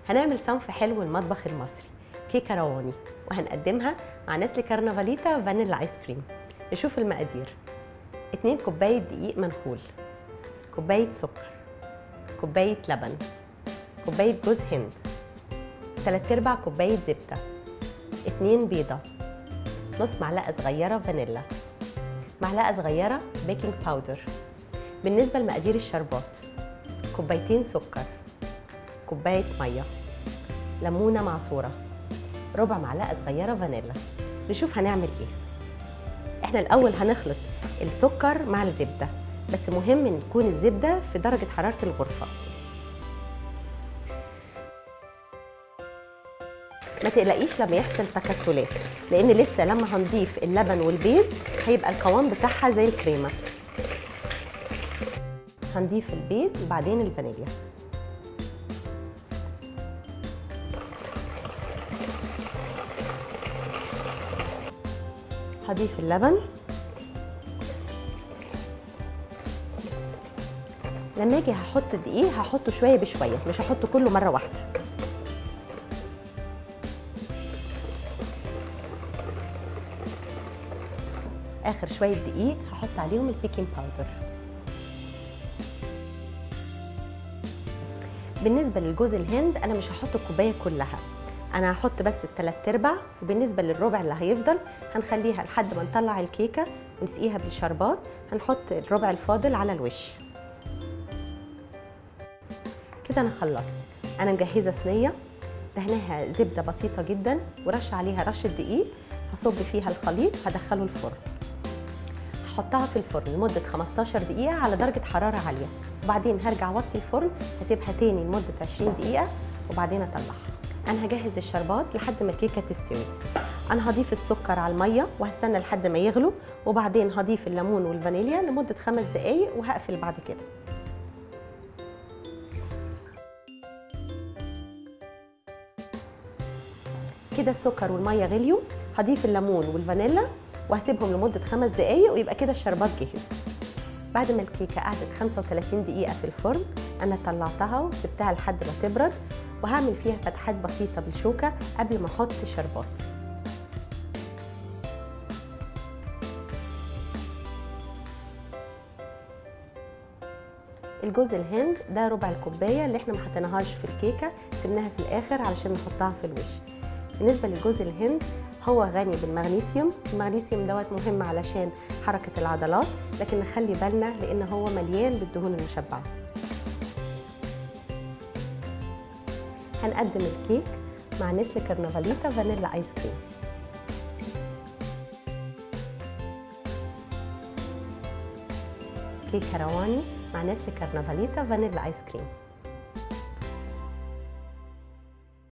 هنعمل صنف حلو المطبخ المصري، كيكه رواني، وهنقدمها مع نسل كارنفاليتا فانيلا ايس كريم. نشوف المقادير: 2 كوبايه دقيق منخول، كوبايه سكر، كوبايه لبن، كوبايه جوز هند، 3/4 كوبايه زبده، 2 بيضه، نص معلقه صغيره فانيلا، معلقه صغيره بيكنج باودر. بالنسبه لمقادير الشربات: كوبايتين سكر، كوبايه ميه، ليمونه معصوره، ربع معلقه صغيره فانيلا. نشوف هنعمل ايه. احنا الاول هنخلط السكر مع الزبده، بس مهم ان تكون الزبده في درجه حراره الغرفه. ما تقلقيش لما يحصل تكتلات، لان لسه لما هنضيف اللبن والبيض هيبقى القوام بتاعها زي الكريمه. هنضيف البيض وبعدين الفانيليا. هضيف اللبن. لما اجي هحط الدقيق هحطه شويه بشويه، مش هحطه كله مره واحده. اخر شويه دقيق هحط عليهم البيكنج باودر. بالنسبه للجوز الهند انا مش هحط الكوبايه كلها، انا هحط بس ال3/4، وبالنسبه للربع اللي هيفضل هنخليها لحد ما نطلع الكيكه ونسقيها بالشربات. هنحط الربع الفاضل على الوش. كده انا خلصت. انا مجهزه صينيه دهناها زبده بسيطه جدا ورش عليها رشه دقيق. هصب فيها الخليط، هدخله الفرن. هحطها في الفرن لمده 15 دقيقه على درجه حراره عاليه، وبعدين هرجع اوطي الفرن هسيبها تاني لمده 20 دقيقه وبعدين اطلعها. انا هجهز الشربات لحد ما الكيكه تستوي. انا هضيف السكر على الميه وهستنى لحد ما يغلوا، وبعدين هضيف الليمون والفانيليا لمده 5 دقايق وهقفل بعد كده. كده السكر والميه غليوا، هضيف الليمون والفانيلا وهسيبهم لمده 5 دقايق ويبقى كده الشربات جهز. بعد ما الكيكه قعدت 35 دقيقه في الفرن انا طلعتها وسبتها لحد ما تبرد، وهعمل فيها فتحات بسيطه بالشوكه قبل ما احط الشربات. الجوز الهند ده ربع الكوبايه اللي احنا ما حطيناهاش في الكيكه، سيبناها في الاخر علشان نحطها في الوش. بالنسبه للجوز الهند هو غني بالمغنيسيوم. المغنيسيوم دوت مهم علشان حركه العضلات، لكن نخلي بالنا لان هو مليان بالدهون المشبعه. هنقدم الكيك مع نسل كارنفاليتا فانيلا ايس كريم. كيكه رواني مع نسل كارنفاليتا فانيلا ايس كريم.